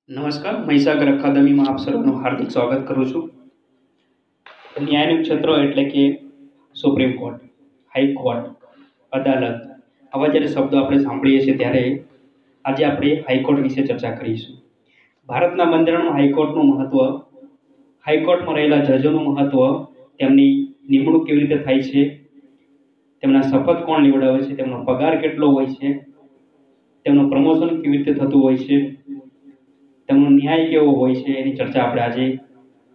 નમસ્કાર, મહીસાગર અકાદમીમાં આપ સર્વનું હાર્દિક સ્વાગત કરું છું. ન્યાયનું ક્ષેત્ર એટલે કે સુપ્રીમ કોર્ટ, હાઈકોર્ટ, અદાલત, આવા જ્યારે શબ્દો આપણે સાંભળીએ છીએ ત્યારે આજે આપણે હાઈકોર્ટ વિશે ચર્ચા કરીશું. ભારતના બંધારણમાં હાઈકોર્ટનું મહત્વ, હાઈકોર્ટમાં રહેલા જજોનું મહત્વ, તેમની નિમણૂક કેવી રીતે થાય છે, તેમના શપથ કોણ લેવડાવે છે, તેમનો પગાર કેટલો હોય છે, તેમનું પ્રમોશન કેવી રીતે થતું હોય છે, તેમનો ન્યાય કેવો હોય છે, એની ચર્ચા આપણે આજે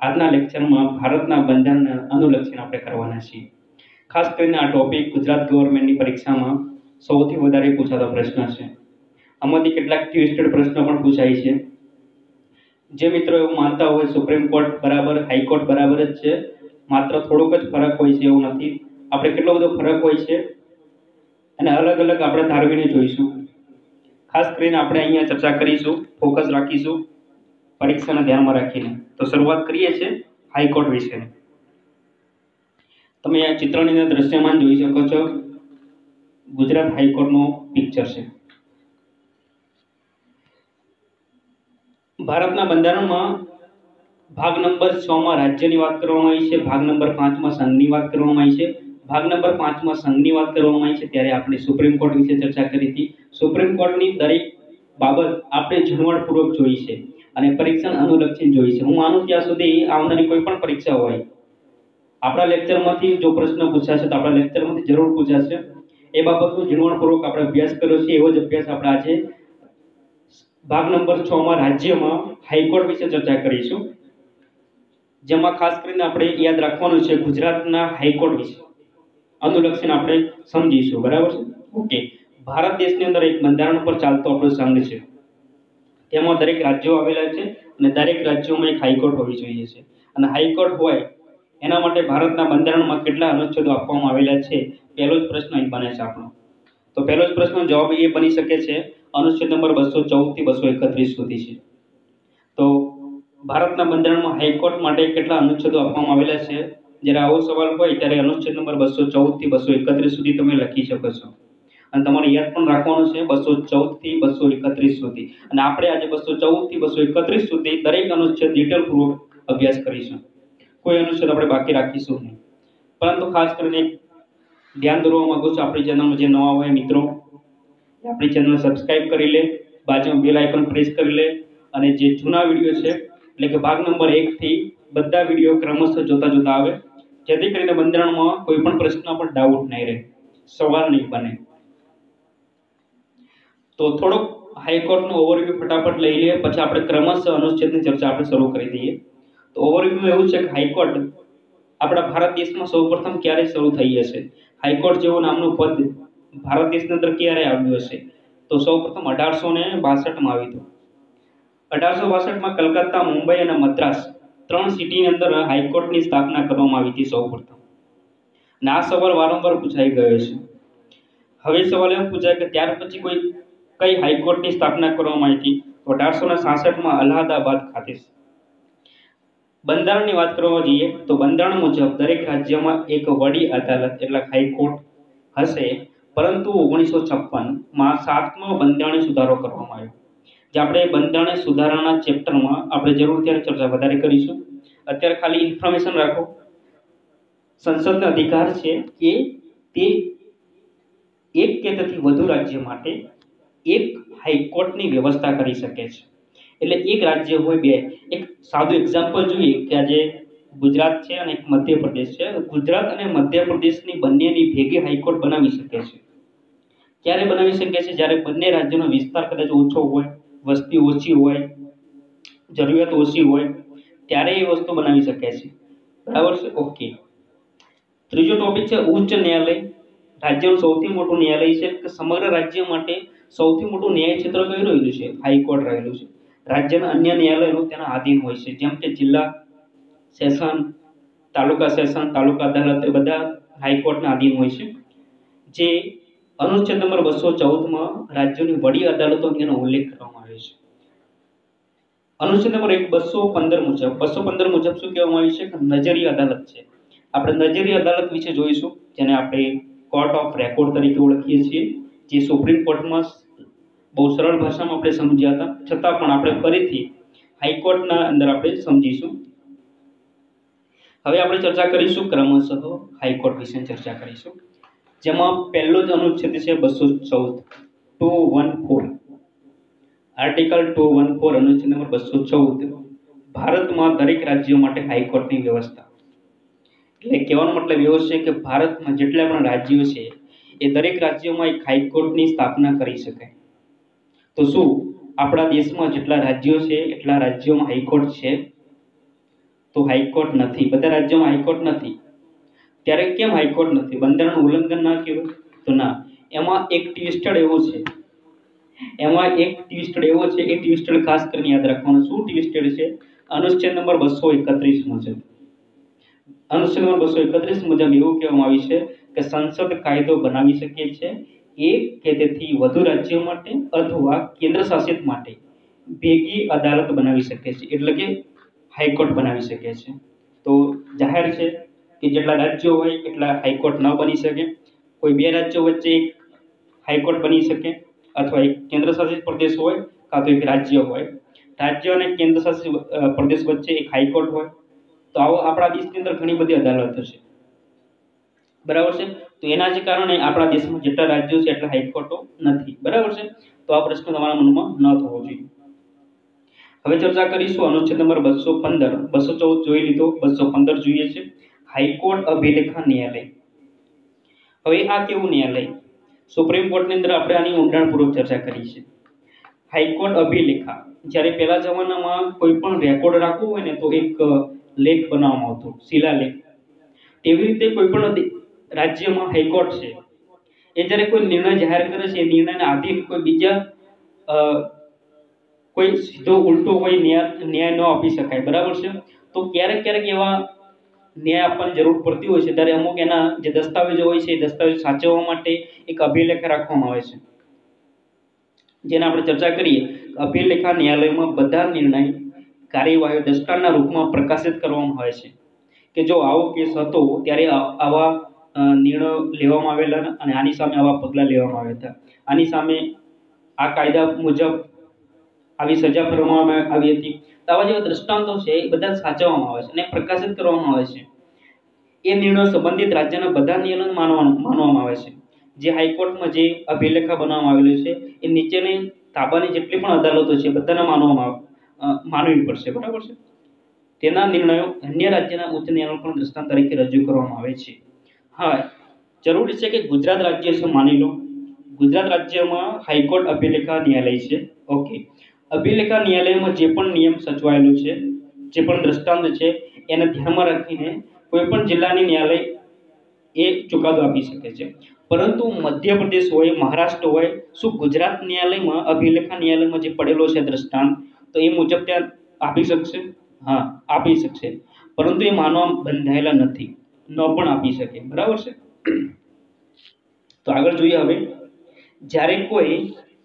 આજના લેક્ચરમાં ભારતના બંધારણને અનુલક્ષીને આપણે કરવાના છીએ. ખાસ કરીને આ ટોપિક ગુજરાત ગવર્મેન્ટની પરીક્ષામાં સૌથી વધારે પૂછાતો પ્રશ્ન છે. આમાંથી કેટલાક ટ્વિસ્ટેડ પ્રશ્નો પણ પૂછાય છે. જે મિત્રો એવું માનતા હોય સુપ્રીમ કોર્ટ બરાબર હાઈકોર્ટ બરાબર જ છે, માત્ર થોડોક જ ફરક હોય છે, એવું નથી. આપણે કેટલો બધો ફરક હોય છે અને અલગ અલગ આપણે તારવીને જોઈશું. ખાસ કરીને આપણે અહીંયા ચર્ચા કરીશું, ફોકસ રાખીશું પરીક્ષાને ધ્યાનમાં રાખીને. તો શરૂઆત કરીએ છીએ હાઈકોર્ટ વિશે. તમે આ ચિત્રની અંદર દ્રશ્યમાન જોઈ શકો છો, ગુજરાત હાઈકોર્ટનું પિક્ચર છે. ભારતના બંધારણમાં ભાગ નંબર 6 માં રાજ્યની વાત કરવામાં આવી છે, ભાગ નંબર 5 માં સંઘની વાત કરવામાં આવી છે. ભાગ નંબર 5 માં સંઘની વાત કરવામાં આવી છે ત્યારે આપણે સુપ્રીમ કોર્ટ વિશે ચર્ચા કરી હતી. સુપ્રીમ કોર્ટની દરેક બાબત આપણે ઝીણવટપૂર્વક જોઈ છે અને પરીક્ષાને અનુલક્ષીને જોઈ છે. હું માનું ત્યાં સુધી આવનારી કોઈ પણ પરીક્ષા હોય, આપણા લેક્ચરમાંથી જો પ્રશ્ન પૂછાશે તો આપણા લેક્ચરમાંથી જરૂર પૂછાશે. એ બાબતનું ઝીણવટપૂર્વક આપણે અભ્યાસ કર્યો છે. એવો જ અભ્યાસ આપણે આજે ભાગ નંબર 6 માં રાજ્યમાં હાઈકોર્ટ વિશે ચર્ચા કરીશું, જેમાં ખાસ કરીને આપણે યાદ રાખવાનું છે ગુજરાતના હાઈકોર્ટ વિશે અનુલક્ષીને આપણે સમજીશું. બરાબર છે? ઓકે. ભારત દેશની અંદર એક બંધારણ પર ચાલતો આપણો સંઘ છે. તેમાં દરેક રાજ્યો આવેલા છે અને દરેક રાજ્યોમાં એક હાઈકોર્ટ હોવી જોઈએ છે. અને હાઈકોર્ટ હોય એના માટે ભારતના બંધારણમાં કેટલા અનુચ્છેદો આપવામાં આવેલા છે, પહેલો જ પ્રશ્ન અહીં બને છે આપણો. તો પહેલો જ પ્રશ્નનો જવાબ એ બની શકે છે અનુચ્છેદ નંબર 214 થી 231 સુધી છે. તો ભારતના બંધારણમાં હાઈકોર્ટ માટે કેટલા અનુચ્છેદો આપવામાં આવેલા છે, જ્યારે આવો સવાલ હોય ત્યારે અનુચ્છેદ નંબર 214 થી 231 સુધી તમે લખી શકો છો. અને તમારે યાદ પણ રાખવાનું છે 214 થી 231 સુધી. અને આપણે આજે 214 થી 231 સુધી દરેક અનુચ્છેદ ડિટેલપૂર્વક અભ્યાસ કરીશું. કોઈ અનુચ્છેદ આપણે બાકી રાખીશું નહીં. પરંતુ ખાસ કરીને ધ્યાન દોરવા માંગુ છું, આપણી ચેનલમાં જે નવા હોય મિત્રો, આપણી ચેનલ સબસ્ક્રાઇબ કરી લે, બાજુમાં બેલ આઇકન પ્રેસ કરી લે અને જે જૂના વિડીયો છે એટલે કે ભાગ નંબર 1 થી બધા વિડીયો ક્રમશઃ જોતા આવે, જેથી કરીને બંધારણમાં કોઈ પણ પ્રશ્ન પર ડાઉટ નહીં રહે, સવાલ નહીં બને. તો થોડોક હાઈકોર્ટનું ઓવરવ્યૂ ફટાફટ લઈ લઈએ, પછી આપણે ક્રમશઃ અનુચ્છેદની ચર્ચા આપણે શરૂ કરી દઈએ. તો ઓવરવ્યૂ એવું છે કે હાઈકોર્ટ આપણા ભારત દેશમાં સૌપ્રથમ ક્યારે શરૂ થઈ હશે, હાઈકોર્ટ જેવું નામનું પદ ભારત દેશની અંદર ક્યારે આવ્યું હશે? તો સૌપ્રથમ 1862 માં આવ્યું હતું. 1862 માં કલકત્તા, મુંબઈ અને મદ્રાસ 3 સિટીની અંદર હાઈકોર્ટની સ્થાપના કરવામાં આવી હતી સૌપ્રથમ. અને આ સવાલ વારંવાર પૂછાઈ ગયો છે. હવે સવાલ એમ પૂછાય કે ત્યાર પછી કઈ હાઈકોર્ટની સ્થાપના કરવામાં આવી હતી? તો 1866 માં અલ્હાબાદ ખાતે. બંધારણની વાત કરવા જઈએ તો બંધારણ મુજબ દરેક રાજ્યમાં એક વડી અદાલત એટલે હાઈકોર્ટ હશે, પરંતુ 1956 માં 7મો બંધારણીય સુધારો કરવામાં આવ્યો. જે આપણે બંધારણીય સુધારાના ચેપ્ટરમાં આપણે જરૂરથી ચર્ચા વધારે કરીશું. અત્યારે ખાલી ઇન્ફોર્મેશન રાખો, સંસદનો અધિકાર છે કે તે એક કે તેથી વધુ રાજ્ય માટે એક હાઈકોર્ટની વ્યવસ્થા કરી શકે છે. એટલે એક રાજ્ય હોય બે. એક સાદું એક્ઝામ્પલ જોઈએ કે આજે ગુજરાત છે અને એક મધ્યપ્રદેશ છે. ગુજરાત અને મધ્યપ્રદેશની બંનેની ભેગી હાઈકોર્ટ બનાવી શકે છે. ક્યારે બનાવી શકે છે? જ્યારે બંને રાજ્યનો વિસ્તાર કદાચ ઓછો હોય, વસ્તી ઓછી હોય, જરૂરિયાત ઓછી હોય, ત્યારે એ વસ્તુ બનાવી શકે છે. બરાબર છે? ઓકે. ત્રીજો ટોપિક છે ઉચ્ચ ન્યાયાલય. રાજ્યનું સૌથી મોટું ન્યાયાલય છે કે સમગ્ર રાજ્ય માટે સૌથી મોટું ન્યાય ક્ષેત્ર કયું રહેલું છે? હાઈકોર્ટ રહેલું છે. રાજ્યના અન્ય ન્યાયાલયો તેના આધીન હોય છે, જેમ કે જિલ્લા સેશન, તાલુકા સેશન, તાલુકા અદાલત, એ બધા હાઈકોર્ટના આધીન હોય છે. જે અનુચ્છેદ નંબર 214 માં રાજ્યોની વડી અદાલતો અંગેનો ઉલ્લેખ કરવામાં આવ્યો છે. અનુચ્છેદ નંબર 215 મુજબ શું કહેવામાં આવ્યું છે કે નજરી અદાલત છે. આપણે નજરી અદાલત વિશે જોઈશું, જેને આપણે કોર્ટ ઓફ રેકોર્ડ તરીકે ઓળખીએ છીએ, જે સુપ્રીમ કોર્ટમાં બહુ સરળ ભાષામાં આપણે સમજ્યા હતા, છતાં પણ આપણે ફરીથી હાઈકોર્ટના અંદર આપણે સમજીશું. હવે આપણે ચર્ચા કરીશું ક્રમશઃ હાઈકોર્ટ વિશે ચર્ચા કરીશું, જેમાં પહેલો જ અનુચ્છેદ છે 214 214 આર્ટિકલ 214 અનુચ્છેદ નંબર 214 ભારતમાં દરેક રાજ્યો માટે હાઈકોર્ટની વ્યવસ્થા. એટલે કહેવાનો મતલબ એવો છે કે ભારતમાં જેટલા પણ રાજ્યો છે એ દરેક રાજ્યોમાં એક હાઈકોર્ટની સ્થાપના કરી શકાય. તો શું આપણા દેશમાં જેટલા રાજ્યો છે એટલા રાજ્યોમાં હાઈકોર્ટ છે? તો હાઈકોર્ટ નથી. બધા રાજ્યોમાં હાઈકોર્ટ નથી. ત્યારે કેમ હાઈકોર્ટ નથી? બંધારણનું ઉલ્લંઘન ના કહેવાય? તો ના. એમાં એક ટ્વિસ્ટેડ એવો છે, એ ટ્વિસ્ટેડ ખાસ કરીને યાદ રાખવાનું. શું ટ્વિસ્ટેડ છે? અનુચ્છેદ નંબર 231 મુજબ, અનુચ્છેદ નંબર 231 મુજબ એવું કહેવામાં આવ્યું છે કે સંસદ કાયદો બનાવી શકે છે એક કે તેથી વધુ રાજ્યો માટે અથવા કેન્દ્ર શાસિત માટે ભેગી અદાલત બનાવી શકે છે, એટલે કે હાઈકોર્ટ બનાવી શકે છે. તો જાહેર છે કે જેટલા રાજ્યો હોય એટલા હાઈકોર્ટ ન બની શકે. કોઈ બે રાજ્યો વચ્ચે એક હાઈકોર્ટ બની શકે, અથવા એક કેન્દ્ર શાસિત પ્રદેશ હોય કાં તો એક રાજ્ય હોય. રાજ્ય અને કેન્દ્ર શાસિત પ્રદેશ વચ્ચે એક હાઈકોર્ટ હોય. તો આવો આપણા દેશની અંદર ઘણી બધી અદાલતો છે, બરાબર છે. તો એના જ કારણે આપણા દેશમાં જેટલા રાજ્યો છે એટલા હાઈકોર્ટો નથી, બરાબર છે. તો આ પ્રશ્ન તમારા મનમાં ન થવો જોઈએ. હવે ચર્ચા કરીશું અનુચ્છેદ નંબર 215. 214 જોઈ લીધો, 215 જોઈએ છે હાઈકોર્ટ અભિલેખા ન્યાયાલય. હવે આ કેવું ન્યાયાલય? સુપ્રીમ કોર્ટની અંદર આપણે આની ઊંડાણપૂર્વક ચર્ચા કરી છે. હાઈકોર્ટ અભિલેખા, જ્યારે પહેલા જમાનામાં કોઈ પણ રેકોર્ડ રાખવો હોય ને તો એક લેખ બનાવવામાં આવતો, શિલાલેખ. એવી રીતે કોઈ પણ રાજ્યમાં હાઈકોર્ટ છે એ જ્યારે કોઈ નિર્ણય જાહેર કરે છે, એ નિર્ણયના આધીન કોઈ બીજા કોઈ સીધો ઉલટો કોઈ ન્યાય ન આપી શકાય, બરાબર છે. તો ક્યારેક એવા ન્યાય આપવાની જરૂર પડતી હોય છે, ત્યારે અમુક એના જે દસ્તાવેજો હોય છે એ દસ્તાવેજ સાચવવા માટે એક અભિલેખ રાખવામાં આવે છે, જેને આપણે ચર્ચા કરીએ. અભિલેખા ન્યાયાલયમાં બધા નિર્ણય કાર્યવાહી દસ્તાવેજના રૂપમાં પ્રકાશિત કરવામાં આવે છે કે જો આવો કેસ હતો ત્યારે આવા નિર્ણયો લેવામાં આવેલા અને આની સામે આવા પગલાં લેવામાં આવ્યા હતા, આની સામે આ કાયદા મુજબ આવી સજા ફરવામાં આવી હતી. તો આવા જેવા દ્રષ્ટાંતો છે એ બધા સાચવવામાં આવે છે અને પ્રકાશિત કરવામાં આવે છે. એ નિર્ણયો સંબંધિત રાજ્યના બધા નિયમોને માનવામાં આવે છે. જે હાઈકોર્ટમાં જે અભિલેખા બનાવવામાં આવેલું છે એ નીચેની તાબાની જેટલી પણ અદાલતો છે બધાને માનવી પડશે, બરાબર છે. તેના નિર્ણયો અન્ય રાજ્યના ઉચ્ચ ન્યાયાલય પણ દ્રષ્ટાંત તરીકે રજૂ કરવામાં આવે છે. હા, જરૂરી છે કે ગુજરાત રાજ્ય છે, માની લો ગુજરાત રાજ્યમાં હાઈકોર્ટ અભિલેખા ન્યાયાલય છે. ઓકે, અભિલેખા ન્યાયાલયમાં જે પણ નિયમ સચવાયેલો છે, જે પણ દ્રષ્ટાંત છે, એને ધ્યાનમાં રાખીને કોઈ પણ જિલ્લાની ન્યાયાલય એ ચુકાદો આપી શકે છે. પરંતુ મધ્યપ્રદેશ હોય, મહારાષ્ટ્ર હોય, શું ગુજરાત ન્યાયાલયમાં અભિલેખા ન્યાયાલયમાં જે પડેલો છે દ્રષ્ટાંત, તો એ મુજબ ત્યાં આપી શકશે? હા, આપી શકશે, પરંતુ એ માનવા બંધાયેલા નથી, ન પણ આપી શકે, બરાબર છે. તો આગળ જોઈએ. હવે જ્યારે કોઈ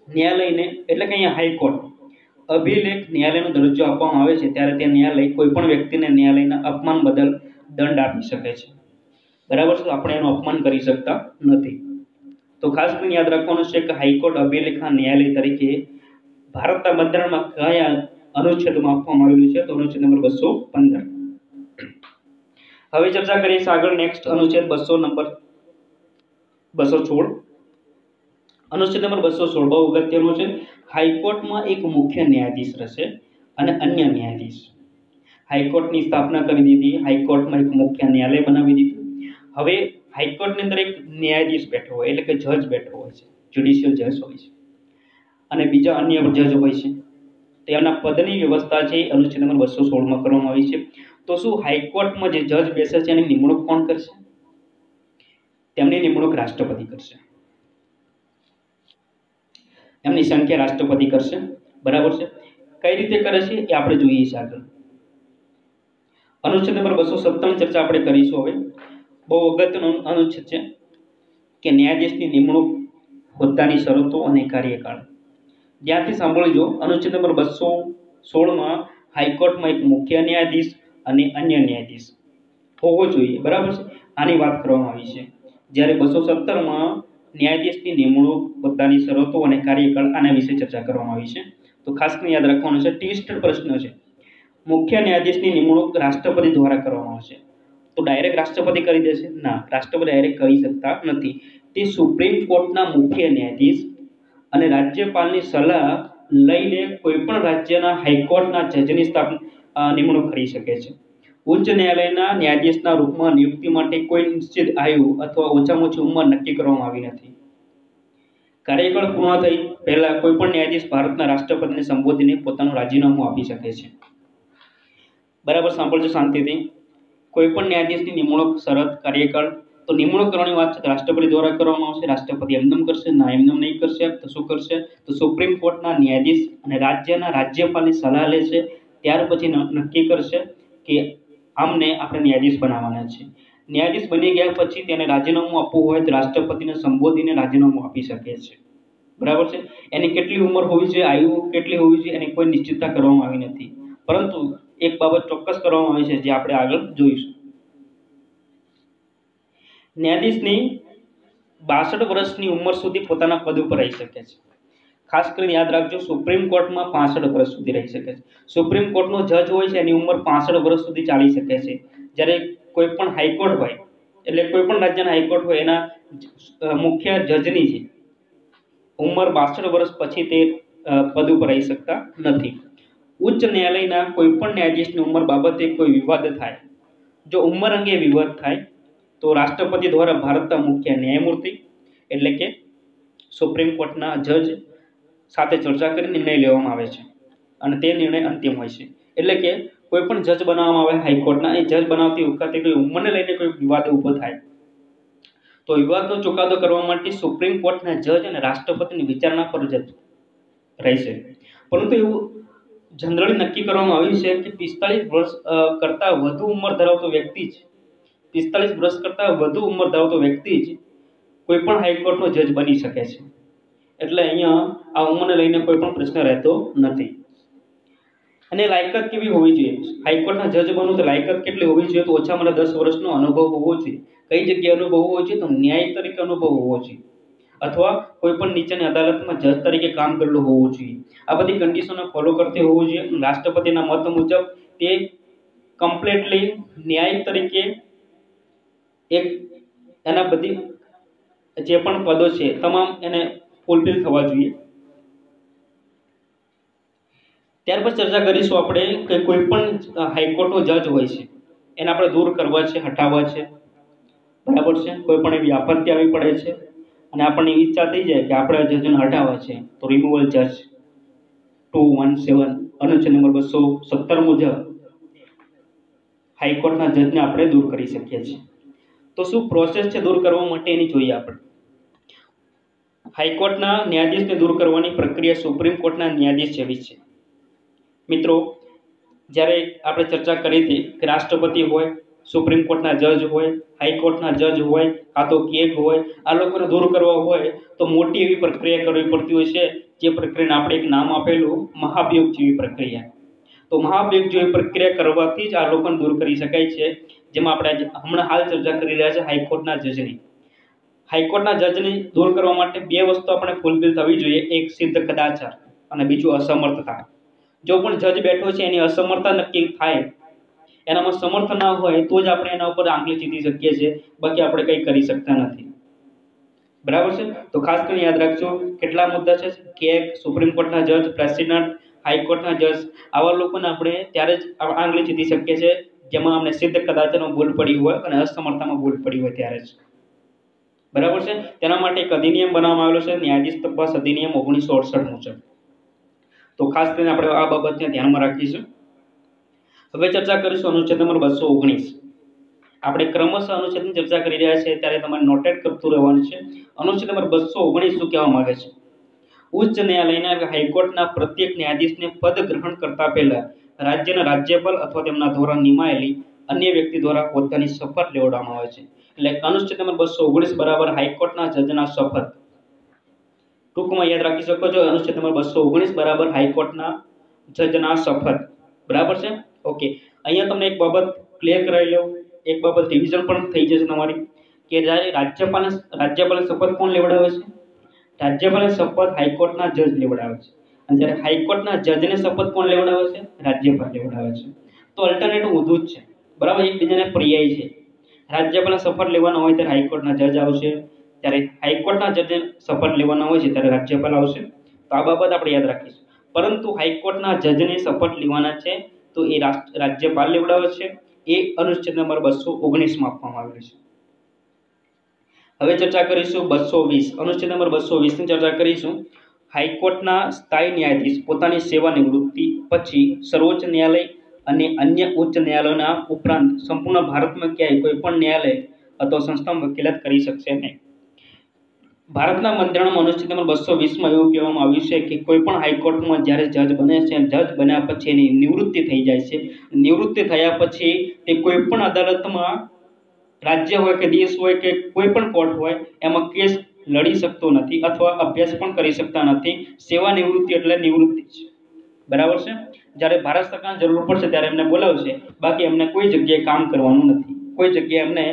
ન્યાયાલયને, એટલે કે અહીંયા હાઈકોર્ટ અભિલેખ ન્યાયાલયનો દરજ્જો આપવામાં આવે છે, ત્યારે તે ન્યાયાલય કોઈ પણ વ્યક્તિને ન્યાયાલયના અપમાન બદલ દંડ આપી શકે છે, બરાબર છે. આપણે એનું અપમાન કરી શકતા નથી. તો ખાસ કરીને યાદ રાખવાનું છે કે હાઈકોર્ટ અભિલેખા ન્યાયાલય તરીકે ભારતના બંધારણમાં કયા અનુચ્છેદમાં આપવામાં આવેલું છે? તો અનુચ્છેદ નંબર 215. હવે ચર્ચા કરીએ આગળ. નેક્સ્ટ અનુચ્છેદ 216. અનુચ્છેદ નંબર 216 બહુ અગત્યનો છે. હાઈકોર્ટમાં એક મુખ્ય ન્યાયાધીશ રહેશે અને અન્ય ન્યાયાધીશ. હાઈકોર્ટની સ્થાપના કરી દીધી, હાઈકોર્ટમાં એક મુખ્ય ન્યાયાલય બનાવી દીધું. હવે હાઈકોર્ટની અંદર એક ન્યાયાધીશ બેઠો હોય, એટલે કે જજ બેઠો હોય છે, જ્યુડિશિયલ જજ હોય છે, અને બીજા અન્ય જજ હોય છે. તેમના પદની વ્યવસ્થા છે અનુચ્છેદ નંબર 216માં કરવામાં આવી છે. તો શું હાઈકોર્ટમાં જે જજ બેસે છે એની નિમણૂક કોણ કરશે? તેમની નિમણૂક રાષ્ટ્રપતિ કરશે. એમની સંખ્યા રાષ્ટ્રપતિ કરશે, બરાબર છે. કઈ રીતે કરે છે એ આપણે જોઈએ છીએ આગળ. અનુચ્છેદ નંબર 217 ચર્ચા આપણે કરીશું. હવે બહુ અગત્યનો અનુચ્છેદ છે કે ન્યાયાધીશની નિમણૂક, હોદ્દાની શરતો અને કાર્યકાળ. ધ્યાનથી સાંભળજો. અનુચ્છેદ નંબર 216માં હાઈકોર્ટમાં એક મુખ્ય ન્યાયાધીશ અને અન્ય ન્યાયાધીશ હોવો જોઈએ, બરાબર છે. આની વાત કરવામાં આવી છે. જ્યારે 217માં ન્યાયાધીશની નિમણૂક, હોદ્દાની શરતો અને કાર્યકાળ, આના વિશે ચર્ચા કરવામાં આવી છે. તો ખાસ કરીને યાદ રાખવાનું છે, ટ્વિસ્ટેડ પ્રશ્ન છે, મુખ્ય ન્યાયાધીશની નિમણૂક રાષ્ટ્રપતિ દ્વારા કરવામાં આવશે. તો ડાયરેક્ટ રાષ્ટ્રપતિ કરી દેશે? ના, રાષ્ટ્રપતિ ડાયરેક્ટ કરી શકતા નથી. તે સુપ્રીમ કોર્ટના મુખ્ય ન્યાયાધીશ અને રાજ્યપાલની સલાહ લઈને કોઈ પણ રાજ્યના હાઈકોર્ટના જજની નિમણૂક કરી શકે છે. ઉચ્ચ ન્યાયાલયના ન્યાયાધીશના રૂપમાં નિયુક્તિ માટે કોઈ નિશ્ચિત આયુ અથવા ઓછામાં ઓછી ઉંમર નક્કી કરવામાં આવી નથી. કાર્યકાળ પૂર્ણ થઈ પહેલા કોઈ પણ ન્યાયાધીશ ભારતના રાષ્ટ્રપતિને સંબોધીને પોતાનું રાજીનામું આપી શકે છે. બરાબર સાંભળજો શાંતિથી. કોઈ પણ ન્યાયાધીશની નિમણૂક શરત કાર્યકાળ. તો નિમણૂક કરવાની વાત છે રાષ્ટ્રપતિ દ્વારા કરવામાં આવશે. રાષ્ટ્રપતિ એમનેમ કરશે? ના, એમનેમ નહીં કરશે. તો શું કરશે? તો સુપ્રીમ કોર્ટના ન્યાયાધીશ અને રાજ્યના રાજ્યપાલની સલાહ લેશે. ત્યાર પછી નક્કી કરશે કે આમને આપણે ન્યાયાધીશ બનાવવાના છે. ન્યાયાધીશ બની ગયા પછી તેને રાજીનામું આપવું હોય તો રાષ્ટ્રપતિને સંબોધીને રાજીનામું આપી શકે છે. બરાબર છે. એની કેટલી ઉંમર હોવી જોઈએ, આયુ કેટલી હોવી જોઈએ, એની કોઈ નિશ્ચિતતા કરવામાં આવી નથી. પરંતુ એક બાબત ચોક્કસ કરવામાં આવી છે જે આપણે આગળ જોઈશું. ન્યાયાધીશની 62 વર્ષની ઉંમર સુધી પોતાના પદ ઉપર રહી શકે છે. ખાસ કરીને યાદ રાખજો, સુપ્રીમ કોર્ટમાં 65 વર્ષ સુધી રહી શકે છે. સુપ્રીમ કોર્ટનો જજ હોય છે એની ઉંમર 65 વર્ષ સુધી ચાલી શકે છે. જ્યારે કોઈ પણ હાઈકોર્ટ હોય, એટલે કોઈ પણ રાજ્યના હાઈકોર્ટ હોય એના મુખ્ય જજની છે ઉંમર 62 વર્ષ પછી તે પદ ઉપર રહી શકતા નથી. ઉચ્ચ ન્યાયાલયના કોઈ પણ ન્યાયાધીશની ઉંમર બાબતે કોઈ વિવાદ થાય, જો ઉંમર અંગે વિવાદ થાય તો રાષ્ટ્રપતિ દ્વારા ભારતના મુખ્ય ન્યાયમૂર્તિ એટલે કે સુપ્રીમ કોર્ટના જજ સાથે ચર્ચા કરી નિર્ણય લેવામાં આવે છે અને તે નિર્ણય અંતિમ હોય છે. એટલે કે કોઈ પણ જજ બનાવવામાં આવે હાઈકોર્ટના, એ જજ બનાવતી વખતે કોઈ ઉંમરને લઈને કોઈ વિવાદ ઊભો થાય તો વિવાદનો ચુકાદો કરવા માટે સુપ્રીમ કોર્ટના જજ અને રાષ્ટ્રપતિની વિચારણા પર જ રહેશે. પરંતુ એવું જનરલી નક્કી કરવામાં આવ્યું છે કે 45 વર્ષ કરતાં વધુ ઉંમર ધરાવતો વ્યક્તિ જ 45 વર્ષ કરતાં વધુ ઉંમર ધરાવતો વ્યક્તિ જ કોઈ પણ હાઈકોર્ટનો જજ બની શકે છે. એટલે અહીંયા આ ઉંમરને લઈને કોઈ પણ પ્રશ્ન રહેતો નથી. અને લાયકાત કેવી હોવી જોઈએ? હાઈકોર્ટના જજ બનવું તો લાયકાત કેટલી હોવી જોઈએ? તો ઓછામાં ઓછા 10 વર્ષનો અનુભવ હોવો જોઈએ. કઈ જગ્યાએ અનુભવ હોવો જોઈએ? તો ન્યાય તરીકે અનુભવ હોવો જોઈએ, અથવા કોઈ પણ નીચેની અદાલતમાં જજ તરીકે કામ કરેલું હોવું જોઈએ. આ બધી કન્ડિશનો ફોલો કરતી હોવું જોઈએ. રાષ્ટ્રપતિના મત મુજબ તે કમ્પ્લીટલી ન્યાય તરીકે એક એના બધી જે પણ પદો છે તમામ એને ફૂલફિલ થવા જોઈએ. ત્યાર પછી ચર્ચા કરીશું આપણે કે કોઈ પણ હાઈકોર્ટનો જજ હોય છે એને આપણે દૂર કરવા છે, હટાવવા છે. બરાબર છે. કોઈ પણ એવી આપત્તિ આવી પડે છે અને આપણને ઈચ્છા થઈ જાય કે આપણે જજને હટાવવા છે તો રિમૂવલ જજ 217 અનુચ્છેદ નંબર 217 મુજબ હાઈકોર્ટના જજને આપણે દૂર કરી શકીએ છીએ. તો શું પ્રોસેસ છે દૂર કરવા માટે એની જોઈએ આપણે. હાઈકોર્ટના ન્યાયાધીશને દૂર કરવાની પ્રક્રિયા સુપ્રીમ કોર્ટના ન્યાયાધીશ જેવી છે. મિત્રો, જ્યારે આપણે ચર્ચા કરી હતી કે રાષ્ટ્રપતિ હોય, સુપ્રીમ કોર્ટના જજ હોય, હાઈકોર્ટના જજ હોય, કાં તો કેગ હોય, આ લોકોને દૂર કરવા હોય તો મોટી એવી પ્રક્રિયા કરવી પડતી હોય છે. જે પ્રક્રિયાને આપણે એક નામ આપેલું મહાભિયોગ જેવી પ્રક્રિયા. તો મહાભિયોગ જેવી પ્રક્રિયા કરવાથી જ આ લોકોને દૂર કરી શકાય છે. જેમાં આપણે હમણાં હાલ ચર્ચા કરી રહ્યા છે હાઈકોર્ટના જજની. હાઈકોર્ટના જજને દૂર કરવા માટે બે વસ્તુ આપણે ફૂલફિલ થવી જોઈએ. એક સિદ્ધ કદાચાર અને બીજું અસમર્થતા. જો પણ જજ બેઠો છે એની અસમર્થતા નક્કી થાય, એનામાં સમર્થ ના હોય તો જ આપણે એના ઉપર આંગળી ચીંધી શકીએ છીએ, બાકી આપણે કંઈ કરી શકતા નથી. બરાબર છે. તો ખાસ કરીને યાદ રાખજો કેટલા મુદ્દા છે કે સુપ્રીમ કોર્ટના જજ, પ્રેસિડેન્ટ, હાઈકોર્ટના જજ, આવા લોકોને આપણે ત્યારે જ આંગળી ચીંધી શકીએ છીએ જેમાં અમને સિદ્ધ કદાચારમાં ભૂલ પડી હોય અને અસમર્થતામાં ભૂલ પડી હોય ત્યારે જ. બરાબર છે. તેના માટે એક અધિનિયમ બનાવવામાં આવેલો છે, ન્યાયાધીશ તપાસ અધિનિયમ 1968 મુજબ. તો ખાસ કરીને આપણે આ બાબતને ધ્યાનમાં રાખીશું. હવે ચર્ચા કરીશું અનુચ્છેદ નંબર 219. આપણે ક્રમશઃ અનુચ્છેદની ચર્ચા કરી રહ્યા છીએ ત્યારે તમારે નોટેટ કરતું રહેવાનું છે. અનુચ્છેદ નંબર 219 શું કહેવા માંગે છે? ઉચ્ચ ન્યાયાલયના હાઈકોર્ટના પ્રત્યેક ન્યાયાધીશને પદ ગ્રહણ કરતા પહેલા રાજ્યના રાજ્યપાલ અથવા તેમના દ્વારા નિમાયેલી અન્ય વ્યક્તિ દ્વારા હોદ્દાની શપથ લેવડાવવામાં આવે છે. એટલે અનુચ્છેદ નંબર 219 બરાબર હાઈકોર્ટના જજના શપથ. ટૂંકમાં યાદ રાખી શકો છો, અનુચ્છેદ નંબર 219 બરાબર હાઈકોર્ટના જજના શપથ. બરાબર છે. ઓકે, અહીંયા તમને એક બાબત ક્લિયર કરાવી લઉં. એક બાબત રિવિઝન પણ થઈ જશે તમારી કે જ્યારે રાજ્યપાલને શપથ કોણ લેવડાવે છે? રાજ્યપાલને શપથ હાઈકોર્ટના જજ લેવડાવે છે. અને જ્યારે હાઈકોર્ટના જજને શપથ કોણ લેવડાવે છે? રાજ્યપાલ લેવડાવે છે. તો અલ્ટરનેટિવ ઊંધું જ છે, બરાબર, એકબીજાને પર્યાય છે. રાજ્યપાલને શપથ લેવાનો હોય ત્યારે હાઈકોર્ટના જજ આવશે, ત્યારે હાઈકોર્ટના જજને શપથ લેવાના હોય છે ત્યારે રાજ્યપાલ આવશે. તો આ બાબત આપણે યાદ રાખીશું. પરંતુ હાઈકોર્ટના જજને શપથ લેવાના છે તો એ રાજ્યપાલ લેવડાવે છે. એ અનુચ્છેદ નંબર 219 માં આપવામાં આવેલું છે. હવે ચર્ચા કરીશું 220 અનુચ્છેદ નંબર 220 ની ચર્ચા કરીશું. હાઈકોર્ટના સ્થાયી ન્યાયાધીશ પોતાની સેવા નિવૃત્તિ પછી સર્વોચ્ચ ન્યાયાલય અને અન્ય ઉચ્ચ ન્યાયાલયોના ઉપરાંત સંપૂર્ણ ભારતમાં ક્યાંય કોઈ પણ ન્યાયાલય અથવા સંસ્થામાં વકીલાત કરી શકશે નહીં. ભારતના બંધારણમાં અનુચ્છેદ નંબર 220 માં એવું કહેવામાં આવ્યું છે કે કોઈ પણ હાઈકોર્ટમાં જ્યારે જજ બને છે, જજ બન્યા પછી એની નિવૃત્તિ થઈ જાય છે. નિવૃત્તિ થયા પછી તે કોઈ પણ અદાલતમાં, રાજ્ય હોય કે દેશ હોય કે કોઈ પણ કોર્ટ હોય, એમાં કેસ લડી શકતો નથી અથવા અભ્યાસ પણ કરી શકતા નથી. સેવા નિવૃત્તિ એટલે નિવૃત્તિ છે, બરાબર છે. જ્યારે ભારત સરકારને જરૂર પડશે ત્યારે એમને બોલાવશે, બાકી એમને કોઈ જગ્યાએ કામ કરવાનું નથી, કોઈ જગ્યાએ એમને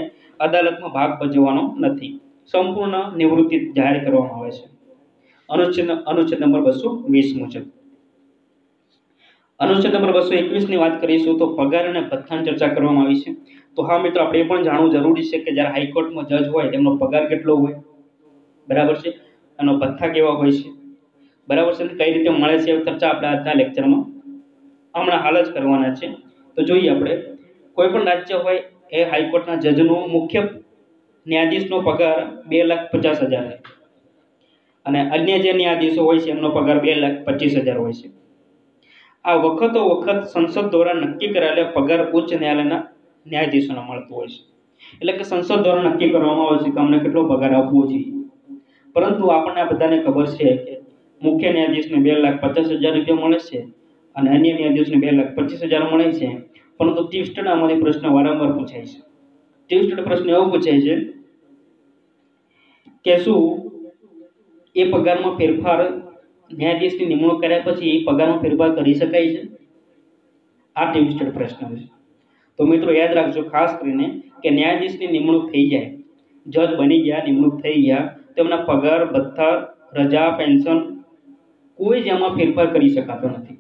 અદાલતમાં ભાગ ભજવવાનો નથી. સંપૂર્ણ નિવૃત્તિ જાહેર કરવામાં આવે છે અનુચ્છેદ નંબર 220 મુજબ. અનુચ્છેદ નંબર 221 ની વાત કરીશું તો પગાર અને ભથ્થાની ચર્ચા કરવામાં આવી છે. તો હા મિત્રો, આપણે એ પણ જાણવું જરૂરી છે કે જ્યારે હાઈકોર્ટમાં જજ હોય તેમનો પગાર કેટલો હોય, બરાબર છે, એનો ભથ્થા કેવા હોય છે, બરાબર છે, કઈ રીતે મળે છે, એ ચર્ચા આપણે આજના લેક્ચરમાં હમણાં હાલ જ કરવાના છે. તો જોઈએ આપણે, કોઈ પણ રાજ્ય હોય એ હાઈકોર્ટના જજનો મુખ્ય ન્યાયાધીશનો પગાર 2,50,000 છે અને અન્ય જે ન્યાયાધીશો હોય છે એમનો પગાર 2,25,000 હોય છે. આ વખતો વખત સંસદ દ્વારા નક્કી કરાયેલા પગાર ઉચ્ચ ન્યાયાલયના ન્યાયાધીશોને મળતો હોય છે. એટલે કે સંસદ દ્વારા નક્કી કરવામાં આવે છે કે અમને કેટલો પગાર આપવો જોઈએ. પરંતુ આપણને આ બધાને ખબર છે કે મુખ્ય ન્યાયાધીશને 2,50,000 રૂપિયા મળે છે અને અન્ય ન્યાયાધીશને 2,25,000 મળે છે. પરંતુ ટ્વિસ્ટેડ આમાંથી પ્રશ્ન વારંવાર પૂછાય છે. ટ્વિસ્ટેડ પ્રશ્ન એવો પૂછાય છે કે શું એ પગારમાં ફેરફાર ન્યાયાધીશની નિમણૂક કર્યા પછી એ પગારમાં ફેરફાર કરી શકાય છે? આ ટ્વિસ્ટેડ પ્રશ્ન છે. તો મિત્રો યાદ રાખજો ખાસ કરીને કે ન્યાયાધીશની નિમણૂક થઈ જાય, જજ બની ગયા, નિમણૂક થઈ ગયા, તો એમના પગાર, ભથ્થા, રજા, પેન્શન કોઈ જ એમાં ફેરફાર કરી શકાતો નથી.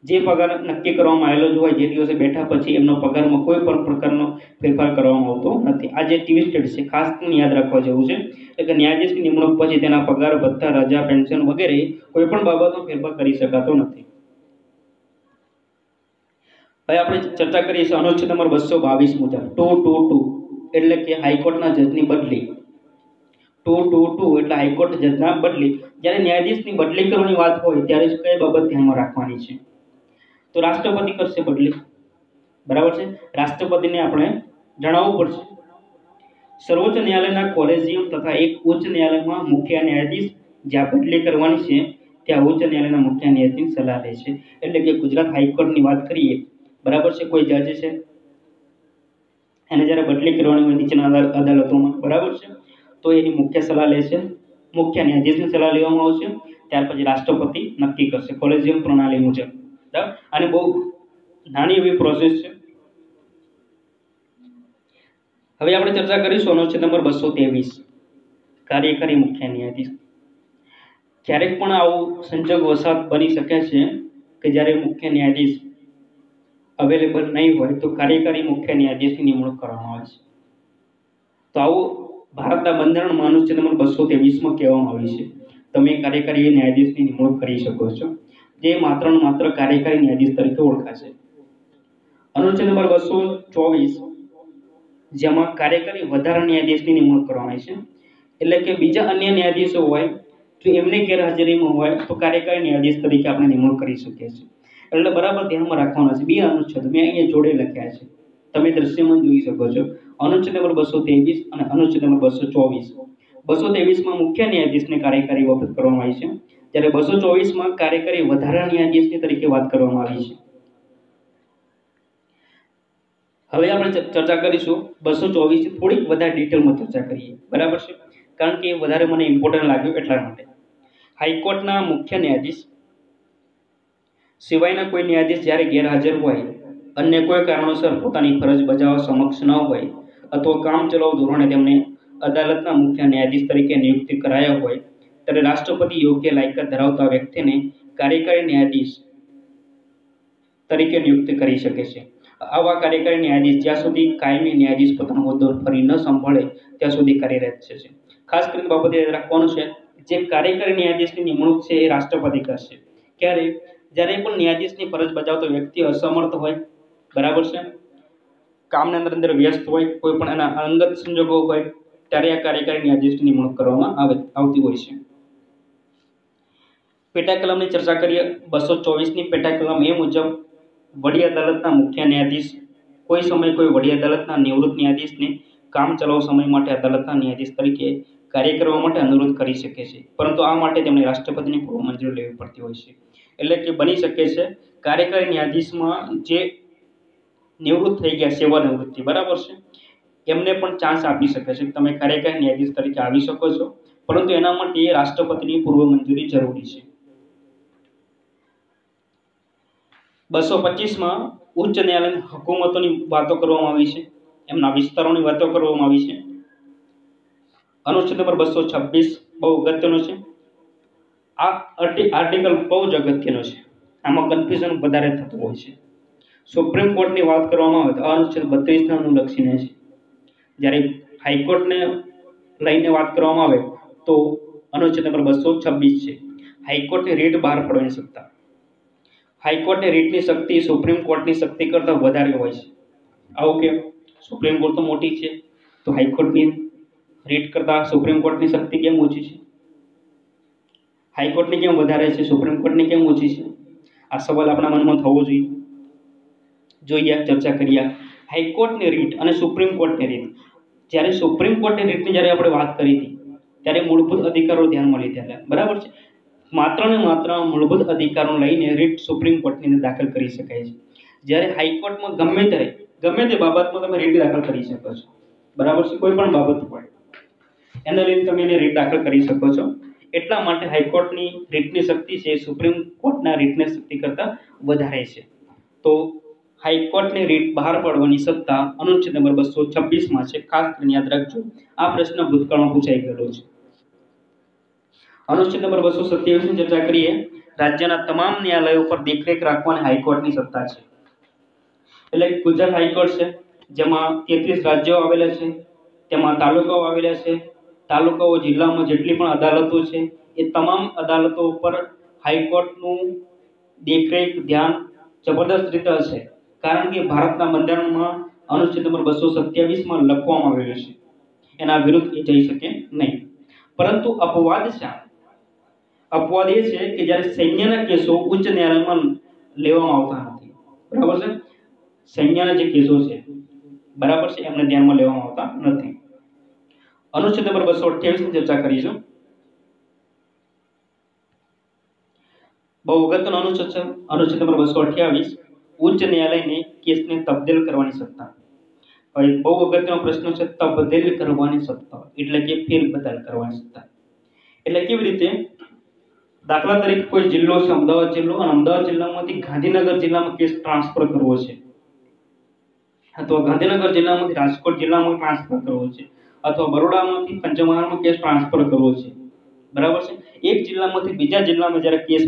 જે પગાર નક્કી કરવામાં આવેલો જ હોય, જે દિવસે બેઠા પછી એમનો પગારમાં કોઈ પણ પ્રકારનો ફેરફાર કરવામાં આવતો નથી. આ જે ટ્વિસ્ટેડ છે ખાસ યાદ રાખવા જેવું છે. એટલે કે ન્યાયાધીશની નિમણૂક પછી તેના પગાર, ભથ્થા, રજા, પેન્શન વગેરે કોઈ પણ બાબતનો ફેરફાર કરી શકાતો નથી. હવે આપણે ચર્ચા કરીશું અનુચ્છેદ નંબર 222 મુજબ 222 એટલે કે હાઈકોર્ટના જજની બદલી. 222 એટલે હાઈકોર્ટ જજના બદલી. જ્યારે ન્યાયાધીશની બદલી કરવાની વાત હોય ત્યારે કઈ બાબત ધ્યાનમાં રાખવાની છે? તો રાષ્ટ્રપતિ કરશે બદલી, બરાબર છે. રાષ્ટ્રપતિને આપણે જણાવવું પડશે. સર્વોચ્ચ ન્યાયાલયના કોલેજિયમ તથા એક ઉચ્ચ ન્યાયાલયમાં મુખ્ય ન્યાયાધીશ જ્યાં બદલી કરવાની છે ત્યાં ઉચ્ચ ન્યાયાલયના મુખ્ય ન્યાયાધીશ સલાહ લે છે. એટલે કે ગુજરાત હાઈકોર્ટની વાત કરીએ, બરાબર છે, કોઈ જજ છે એને જ્યારે બદલી કરવાની હોય નીચેના અદાલતોમાં, બરાબર છે, તો એની મુખ્ય સલાહ લે છે, મુખ્ય ન્યાયાધીશની સલાહ લેવામાં આવશે. ત્યાર પછી રાષ્ટ્રપતિ નક્કી કરશે કોલેજિયમ પ્રણાલી મુજબ. બરાબર, અને બહુ નાની એવી પ્રોસેસ છે. હવે આપણે ચર્ચા કરીશું અનુચ્છેદ નંબર 223 કાર્યકારી મુખ્ય ન્યાયાધીશ. ક્યારેક પણ આવું સંજોગ વસાત બની શકે છે કે જ્યારે મુખ્ય ન્યાયાધીશ અવેલેબલ નહીં હોય તો કાર્યકારી મુખ્ય ન્યાયાધીશની નિમણૂક કરવામાં આવે છે. તો આવું ભારતના બંધારણમાં અનુચ્છેદ નંબર 223 માં કહેવામાં આવ્યું છે તમે કાર્યકારી ન્યાયાધીશની નિમણૂક કરી શકો છો, જે માત્ર ને માત્ર કાર્યકારી ન્યાયાધીશ તરીકે ઓળખાશે. અનુચ્છેદ નંબર 224 જેમાં કાર્યકારી વધારા ન્યાયાધીશની નિમણૂક કરવામાં આવી છે. એટલે કે બીજા અન્ય ન્યાયાધીશો હોય જો એમની ગેરહાજરીમાં હોય તો કાર્યકારી ન્યાયાધીશ તરીકે આપણે નિમણૂક કરી શકીએ છીએ. એટલે બરાબર ધ્યાનમાં રાખવાના છે. બે અનુચ્છેદ મેં અહીંયા જોડે લખ્યા છે, તમે દ્રશ્યમાં જોઈ શકો છો. અનુચ્છેદ નંબર 223 અને અનુચ્છેદ નંબર 224. 223 માં મુખ્ય ન્યાયાધીશને કાર્યકારી બાબત કરવામાં આવી છે, જ્યારે 224 માં કાર્યકારી વધારા ન્યાયાધીશની તરીકે વાત કરવામાં આવી છે. હવે આપણે ચર્ચા કરીશું 224 થી થોડીક વધારે ડિટેલમાં ચર્ચા કરીએ, બરાબર છે, કારણ કે એ વધારે મને ઇમ્પોર્ટન્ટ લાગ્યું એટલા માટે. હાઈકોર્ટના મુખ્ય ન્યાયાધીશ સિવાયના કોઈ ન્યાયાધીશ જ્યારે ગેરહાજર હોય, અન્ય કોઈ કારણોસર પોતાની ફરજ બજાવવા સમક્ષ ન હોય અથવા કામ ચલાવ ધોરણે તેમને અદાલતના મુખ્ય ન્યાયાધીશ તરીકે નિયુક્તિ કરાયા હોય ત્યારે રાષ્ટ્રપતિ યોગ્ય લાયકાત ધરાવતા વ્યક્તિને કાર્યકારી ન્યાયાધીશ તરીકે નિયુક્ત કરી શકે છે. આવા કાર્યકારી ન્યાયાધીશ જ્યાં સુધી કાયમી ન્યાયાધીશ પોતાનો હોદ્દો ફરી ન સંભાળે ત્યાં સુધી કાર્યરત છે. ખાસ કરીને બાબત યાદ રાખવાનું છે, જે કાર્યકારી ન્યાયાધીશની નિમણૂક છે એ રાષ્ટ્રપતિ કરશે. ક્યારે? જ્યારે પણ ન્યાયાધીશની ફરજ બજાવતો વ્યક્તિ અસમર્થ હોય, બરાબર છે, કામના અંદર વ્યસ્ત હોય, કોઈ પણ એના અંગત સંજોગો હોય, ત્યારે આ કાર્યકારી ન્યાયાધીશની નિમણૂક કરવામાં આવતી હોય છે. પેટા કલમની ચર્ચા કરીએ. 224ની પેટા કલમ એ મુજબ વડી અદાલતના મુખ્ય ન્યાયાધીશ કોઈ સમય કોઈ વડી અદાલતના નિવૃત્ત ન્યાયાધીશને કામ ચલાવ સમય માટે અદાલતના ન્યાયાધીશ તરીકે કાર્ય કરવા માટે અનુરોધ કરી શકે છે, પરંતુ આ માટે તેમણે રાષ્ટ્રપતિની પૂર્વ મંજૂરી લેવી પડતી હોય છે. એટલે કે બની શકે છે કાર્યકારી ન્યાયાધીશમાં જે નિવૃત્ત થઈ ગયા, સેવા નિવૃત્તિ, બરાબર છે, એમને પણ ચાન્સ આપી શકે છે, તમે કાર્યકારી ન્યાયાધીશ તરીકે આવી શકો છો, પરંતુ એના માટે રાષ્ટ્રપતિની પૂર્વ મંજૂરી જરૂરી છે. 225માં ઉચ્ચ ન્યાયાલયની હુકુમતોની વાતો કરવામાં આવી છે, એમના વિસ્તારોની વાતો કરવામાં આવી છે. અનુચ્છેદ નંબર 226 બહુ અગત્યનો છે. આ આર્ટિકલ બહુ જ અગત્યનો છે, આમાં કન્ફ્યુઝન વધારે થતું હોય છે. સુપ્રીમ કોર્ટની વાત કરવામાં આવે તો અનુચ્છેદ 32 અનુલક્ષીને છે. જ્યારે હાઈકોર્ટને લઈને વાત કરવામાં આવે તો અનુચ્છેદ નંબર 226 છે. હાઈકોર્ટની રીટ બહાર પાડવાની સત્તા. હાઈકોર્ટની રીટની શક્તિ સુપ્રીમ કોર્ટની શક્તિ કરતાં વધારે હોય છે. આવું કેમ? સુપ્રીમ કોર્ટ તો મોટી છે, તો હાઈકોર્ટની રીટ કરતાં સુપ્રીમ કોર્ટની શક્તિ કેમ ઓછી છે? હાઈકોર્ટની કેમ વધારે છે, સુપ્રીમ કોર્ટની કેમ ઓછી છે? આ સવાલ આપણા મનમાં થવો જોઈએ. ચર્ચા કરીએ. હાઈકોર્ટની રીટ અને સુપ્રીમ કોર્ટની રીત. જ્યારે સુપ્રીમ કોર્ટની રીતની જ્યારે આપણે વાત કરી હતી ત્યારે મૂળભૂત અધિકારો ધ્યાનમાં લીધેલા, બરાબર છે. માત્ર ને માત્ર મૂળભૂત અધિકારો લઈને રીટ સુપ્રીમ કોર્ટની અંદર દાખલ કરી શકાય છે. જ્યારે હાઈકોર્ટમાં ગમે તે બાબતમાં તમે રીટ દાખલ કરી શકો છો, બરાબર છે, કોઈ પણ બાબત હોય એને લઈને તમે એને રીટ દાખલ કરી શકો છો. એટલા માટે હાઈકોર્ટની રીટની શક્તિ છે સુપ્રીમ કોર્ટના રીટની શક્તિ કરતાં વધારે છે. તો હાઈકોર્ટની રીટ બહાર પાડવાની સત્તા અનુચ્છેદ નંબર 226માં છે. ખાસ કરીને યાદ રાખજો, આ પ્રશ્ન ભૂતકાળમાં પૂછાઈ ગયેલો છે. અનુચ્છેદ નંબર 227ની ચર્ચા કરીએ. રાજ્યના તમામ ન્યાયાલયો પર દેખરેખ રાખવાની હાઈકોર્ટની સત્તા છે. એટલે ગુજરાત હાઈકોર્ટ છે, જેમાં 33 રાજ્યો આવેલા છે, તેમાં તાલુકાઓ આવેલા છે. તાલુકાઓ જિલ્લામાં જેટલી પણ અદાલતો છે એ તમામ અદાલતો પર હાઈકોર્ટનું દેખરેખ ધ્યાન જબરદસ્ત રીતે હશે. કારણ કે ભારતના બંધારણમાં અનુચ્છેદ નંબર 227માં લખવામાં આવેલું છે, એના વિરુદ્ધ એ જઈ શકે નહીં. પરંતુ અપવાદ છે. અપવાદ એ છે કે જ્યારે સૈન્યના કેસો ઉચ્ચ ન્યાયાલયમાં લેવામાં આવતા નથી, બરાબર છે. સૈન્યના જે કેસો છે, બરાબર છે, એમને ધ્યાનમાં લેવામાં આવતા નથી. અનુચ્છેદ નંબર 228ની ચર્ચા કરીશું. બહુ અગત્યનો અનુચ્છેદ છે. અનુચ્છેદ નંબર 228 ઉચ્ચ ન્યાયાલયને કેસને તબદીલ કરવાની સત્તા. હવે બહુ અગત્યનો પ્રશ્ન છે, તબદીલ કરવાની સત્તા એટલે કે ફેરબદલ કરવાની સત્તા. એટલે કેવી રીતે? દાખલા તરીકે કોઈ જિલ્લો છે, અમદાવાદ જિલ્લો, અને અમદાવાદ જિલ્લામાંથી ગાંધીનગર જિલ્લામાં કેસ ટ્રાન્સફર કરવો છે, અથવા ગાંધીનગર જિલ્લામાંથી રાજકોટ જિલ્લામાં ટ્રાન્સફર કરવો છે, અથવા બરોડામાંથી પંચમહાલમાં કેસ ટ્રાન્સફર કરવો છે, બરાબર છે. એક જિલ્લામાંથી બીજા જિલ્લામાં જ્યારે કેસ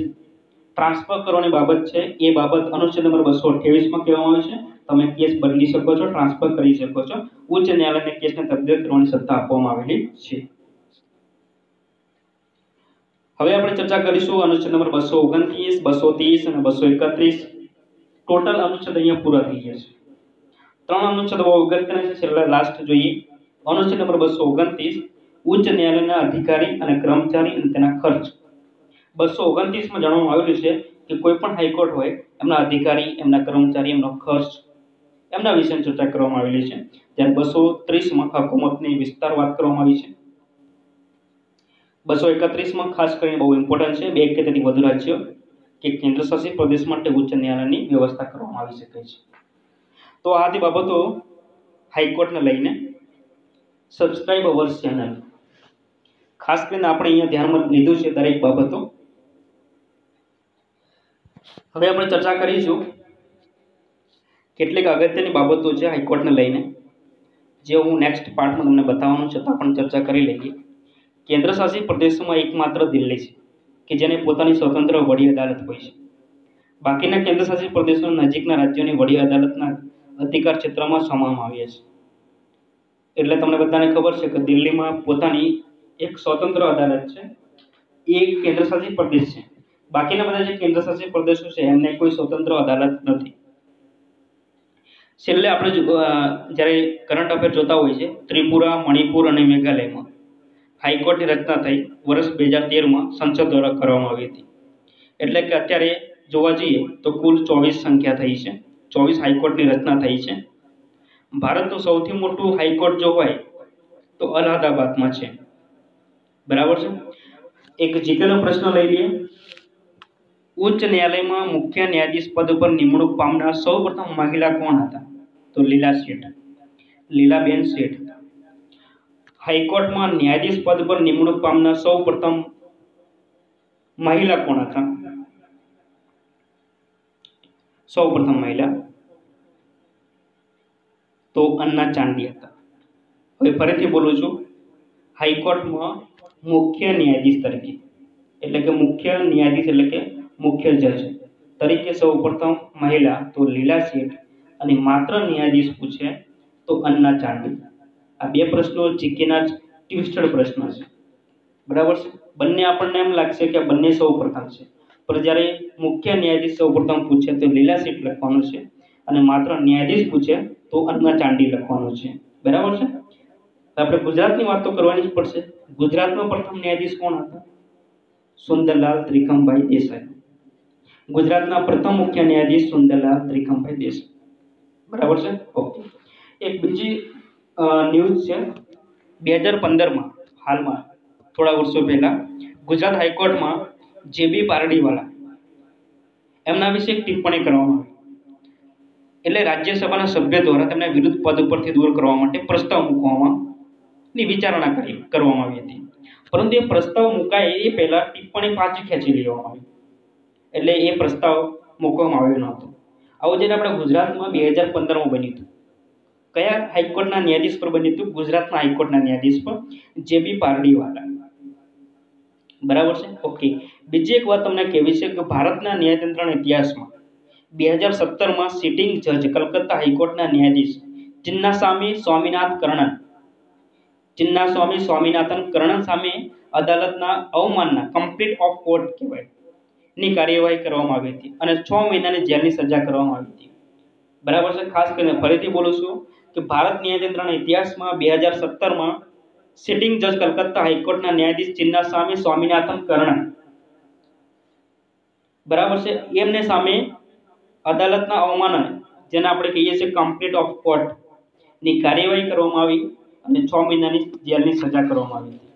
ટ્રાન્સફર કરવાની બાબત છે, એ બાબત અનુચ્છેદ નંબર 228માં કહેવામાં આવે છે. તમે કેસ બદલી શકો છો, ટ્રાન્સફર કરી શકો છો. ઉચ્ચ ન્યાયાલયને કેસને તબદીલ કરવાની સત્તા આપવામાં આવેલી છે. હવે આપણે ચર્ચા કરીશું અનુચ્છેદ નંબર 229, 230 અને 231. ટોટલ અનુચ્છેદ અહીંયા પૂરા થઈ ગયા છે. 3 અનુચ્છેદ બહુ અગત્યના છે, છેલ્લા લાસ્ટ જોઈએ. અનુચ્છેદ નંબર 229 ઉચ્ચ ન્યાયાલયના અધિકારી અને કર્મચારી અને તેના ખર્ચ. 229માં જાણવામાં આવેલું છે કે કોઈ પણ હાઈકોર્ટ હોય, એમના અધિકારી, એમના કર્મચારી, એમનો ખર્ચ, એમના વિશેની ચર્ચા કરવામાં આવેલી છે. જ્યારે 230માં હુકુમતની વિસ્તાર વાત કરવામાં આવી છે. 231માં ખાસ કરીને બહુ ઇમ્પોર્ટન્ટ છે, 2 કે તેથી વધુ રાજ્યો કે કેન્દ્ર શાસિત પ્રદેશ માટે ઉચ્ચ ન્યાયાલયની વ્યવસ્થા કરવામાં આવી શકે છે. તો આ બધી બાબતો હાઈકોર્ટને લઈને સબસ્ક્રાઇબ અવર ચેનલ. ખાસ કરીને આપણે અહીંયા ધ્યાનમાં લીધું છે દરેક બાબતો. હવે આપણે ચર્ચા કરીશું કેટલીક અગત્યની બાબતો છે હાઈકોર્ટને લઈને, જે હું નેક્સ્ટ પાર્ટમાં તમને બતાવવાનું છે, તો આપણે ચર્ચા કરી લઈએ કેન્દ્ર શાસિત પ્રદેશોમાં એકમાત્ર દિલ્હી છે કે જેને પોતાની સ્વતંત્ર વડી અદાલત હોય છે. બાકીના કેન્દ્ર શાસિત પ્રદેશો નજીકના રાજ્યોની વડી અદાલતના અધિકાર ક્ષેત્રમાં સમાવવામાં આવ્યા છે. એટલે તમને બધાને ખબર છે કે દિલ્હીમાં પોતાની એક સ્વતંત્ર અદાલત છે, એ એક કેન્દ્ર શાસિત પ્રદેશ છે. બાકીના બધા જે કેન્દ્ર શાસિત પ્રદેશો છે એમને કોઈ સ્વતંત્ર અદાલત નથી. છેલ્લે આપણે જ્યારે કરંટ અફેર જોતા હોય છે, ત્રિપુરા, મણિપુર અને મેઘાલયમાં હાઈકોર્ટની રચના થઈ વર્ષ 2013માં સંસદ દ્વારા કરવામાં આવી હતી. એટલે કે અત્યારે જોવા જઈએ તો કુલ 24 સંખ્યા થઈ છે. 24 હાઈકોર્ટની રચના થઈ છે. ભારતનું સૌથી મોટું હાઈકોર્ટ જો હોય તો અલ્હાબાદમાં છે. બરાબર છે. એક જીકેનો પ્રશ્ન લઈ લઈએ. ઉચ્ચ ન્યાયાલયમાં મુખ્ય ન્યાયાધીશ પદ પર નિમણૂક પામનાર સૌપ્રથમ મહિલા કોણ હતા? તો લીલા શેઠ, લીલાબેન શેઠ. હાઈકોર્ટમાં ન્યાયાધીશ પદ પર નિમણૂક પામનાર સૌપ્રથમ મહિલા કોણ હતા? સૌપ્રથમ મહિલા તો અન્ના ચાંડી હતા. હવે ફરીથી બોલું છું, હાઈકોર્ટમાં મુખ્ય ન્યાયાધીશ તરીકે એટલે કે મુખ્ય ન્યાયાધીશ એટલે કે મુખ્ય જજ તરીકે સૌપ્રથમ મહિલા તો લીલા શેઠ, અને માત્ર ન્યાયાધીશ પૂછે તો અન્ના ચાંડી. આ બે પ્રશ્નો જીકેના ટ્વિસ્ટેડ પ્રશ્ન છે. બરાબર છે. બંને આપણને એમ લાગશે કે બંને સૌપ્રથમ છે, પણ જ્યારે મુખ્ય ન્યાયાધીશ સૌપ્રથમ પૂછે તો લીલા શેઠ લખવાનું છે, અને માત્ર ન્યાયાધીશ પૂછે તો અન્ના ચાંડી લખવાનું છે. બરાબર છે. આપણે ગુજરાતની વાત તો કરવાની જ પડશે. ગુજરાતનો પ્રથમ ન્યાયાધીશ કોણ હતા? સુંદરલાલ ત્રિખમભાઈ દેસાઈ. ગુજરાતના પ્રથમ મુખ્ય ન્યાયાધીશ સુંદરલાલ ત્રિખમભાઈ દેસાઈ. બરાબર છે. ઓકે. એક બીજી ન્યૂઝ છે. 2015માં હાલમાં થોડા વર્ષો પહેલા ગુજરાત હાઈકોર્ટમાં જેબી પારડીવાલા એમના વિશે એક ટિપ્પણી કરવામાં આવી. એટલે રાજ્યસભાના સભ્ય દ્વારા તેમને વિરુદ્ધ પદ ઉપરથી દૂર કરવા માટે પ્રસ્તાવ મૂકવામાં ની વિચારણા કરવામાં આવી હતી. પરંતુ એ પ્રસ્તાવ મુકાય એ પહેલા ટિપ્પણી પાછી ખેંચી લેવામાં આવી, એટલે એ પ્રસ્તાવ મૂકવામાં આવ્યો નહોતો. આવું જેને આપણે ગુજરાતમાં 2015માં બન્યું હતું. કયા હાઈકોર્ટના ન્યાયાધીશ પર બન્યું હતું? ગુજરાતના હાઈકોર્ટના ન્યાયાધીશ પર જેબી પારડીવાલા. બરાબર છે. ઓકે. બીજી એક વાત તમને કહેવી છે કે ભારતના ન્યાયતંત્રના ઇતિહાસમાં 2017માં સિટિંગ જજ કલકત્તા હાઈકોર્ટના ન્યાયાધીશ ચિન્નાસ્વામી સ્વામીનાથન કરણન સામે અદાલતના અવમાનના કમ્પ્લીટ ઓફ કોર્ટ કહેવાય ની કાર્યવાહી કરવામાં આવી હતી અને 6 મહિનાની જેલની સજા કરવામાં આવી હતી. બરાબર છે. ખાસ કરીને ફરીથી બોલું છું કે ભારત ન્યાયતંત્રના ઇતિહાસમાં 2017માં સિટિંગ જજ કલકત્તા હાઈકોર્ટના ન્યાયાધીશ ચિન્નાસ્વામી સ્વામીનાથન કરણન, બરાબર છે, એમને સામે અદાલતના અવમાનન જેને આપણે કહીએ છીએ કમ્પ્લીટ ઓફ કોર્ટ ની કાર્યવાહી કરવામાં આવી અને 6 મહિનાની જેલની સજા કરવામાં આવી હતી.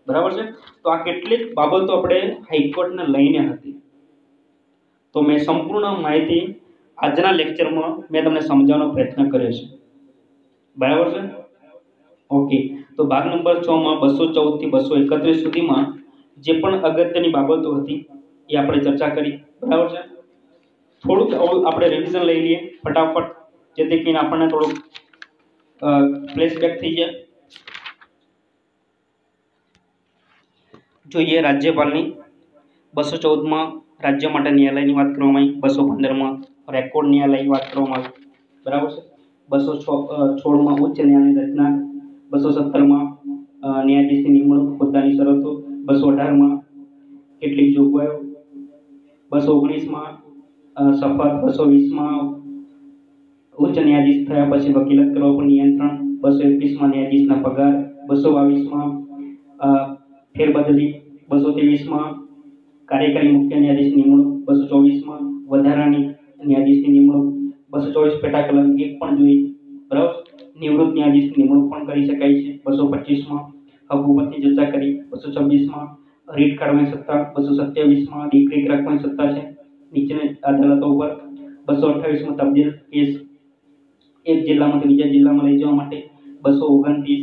બરાબર છે. તો આ કેટલીક બાબતો આપણે હાઈકોર્ટને લઈને હતી. તો મેં સંપૂર્ણ માહિતી આજના લેક્ચરમાં મેં તમને સમજાવવાનો પ્રયત્ન કર્યો છે. બરાબર છે. ઓકે. તો ભાગ નંબર 6માં 214 થી 231 સુધીમાં જે પણ અગત્યની બાબતો હતી એ આપણે ચર્ચા કરી. બરાબર છે. થોડુંક આપણે રિવિઝન લઈ લઈએ ફટાફટ, જેથી કરીને આપણને થોડુંક ફ્લેશબેક થઈ જાય. જોઈએ રાજ્યપાલની 214માં રાજ્ય માટે ન્યાયાલયની વાત કરવામાં આવી, 215માં રેકોર્ડ ન્યાયાલયની વાત કરવામાં આવી. બરાબર છે. 216માં ઉચ્ચ ન્યાયાલયની રચના, 217માં ન્યાયાધીશની નિમણૂક, હોદ્દાની શરતો, 218માં કેટલીક જોગવાઈઓ, 219માં શપથ, 220માં ઉચ્ચ ન્યાયાધીશ થયા પછી વકીલાત કરવા પર નિયંત્રણ, 221માં ન્યાયાધીશના પગાર, 222માં ફેરબદલી, 223માં કાર્યકારી મુખ્ય ન્યાયાધીશની નિમણૂક, 224માં વધારાની ન્યાયાધીશની નિમણૂક, 224 પેટા કલમ 1 પણ જોઈ. બરાબર. નિવૃત્ત ન્યાયાધીશની નિમણૂક પણ કરી શકાય છે. 225માં હકુમતની ચર્ચા કરી. 226માં રીટ કાઢવાની સત્તા, 227માં ડિક્રી રાખવાની સત્તા છે નીચેની અદાલતો ઉપર, 228માં તબદીલ કેસ એક જિલ્લામાંથી બીજા જિલ્લામાં લઈ જવા માટે, 229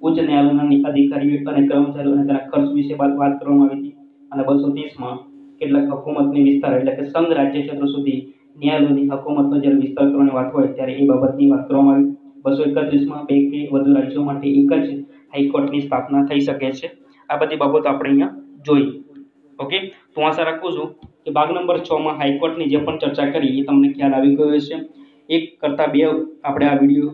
ઉચ્ચ ન્યાયાલયના અધિકારીઓ અને કર્મચારીઓ અને તેના ખર્ચ વિશે વાત કરવામાં આવી હતી, અને 230માં કેટલાક હકુમતની વિસ્તાર એટલે કે સંઘ રાજ્ય ક્ષેત્રો સુધી ન્યાયાલયની હકુમતનો જ્યારે વિસ્તાર કરવાની વાત હોય ત્યારે એ બાબતની વાત કરવામાં આવી. 231માં 2 કે વધુ રાજ્યો માટે એક જ હાઈકોર્ટની સ્થાપના થઈ શકે છે, આ બધી બાબતો આપણે અહીંયા જોઈ. ઓકે, તો હું આશા રાખું છું કે ભાગ નંબર 6 માં હાઈકોર્ટની જે પણ ચર્ચા કરી એ તમને ખ્યાલ આવી ગયો હશે. એક કરતાં બે આપણે આ વિડીયો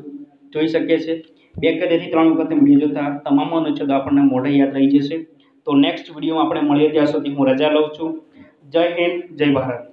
જોઈ શકીએ છીએ. 2 કે તેથી 3 વખત વિડીયો જોતા તમામ અનુચ્છેદો આપણને મોઢે યાદ રહી જશે. તો નેક્સ્ટ વિડીયોમાં આપણે મળીએ ત્યાં સુધી હું રજા લઉં છું. જય હિન્દ, જય ભારત.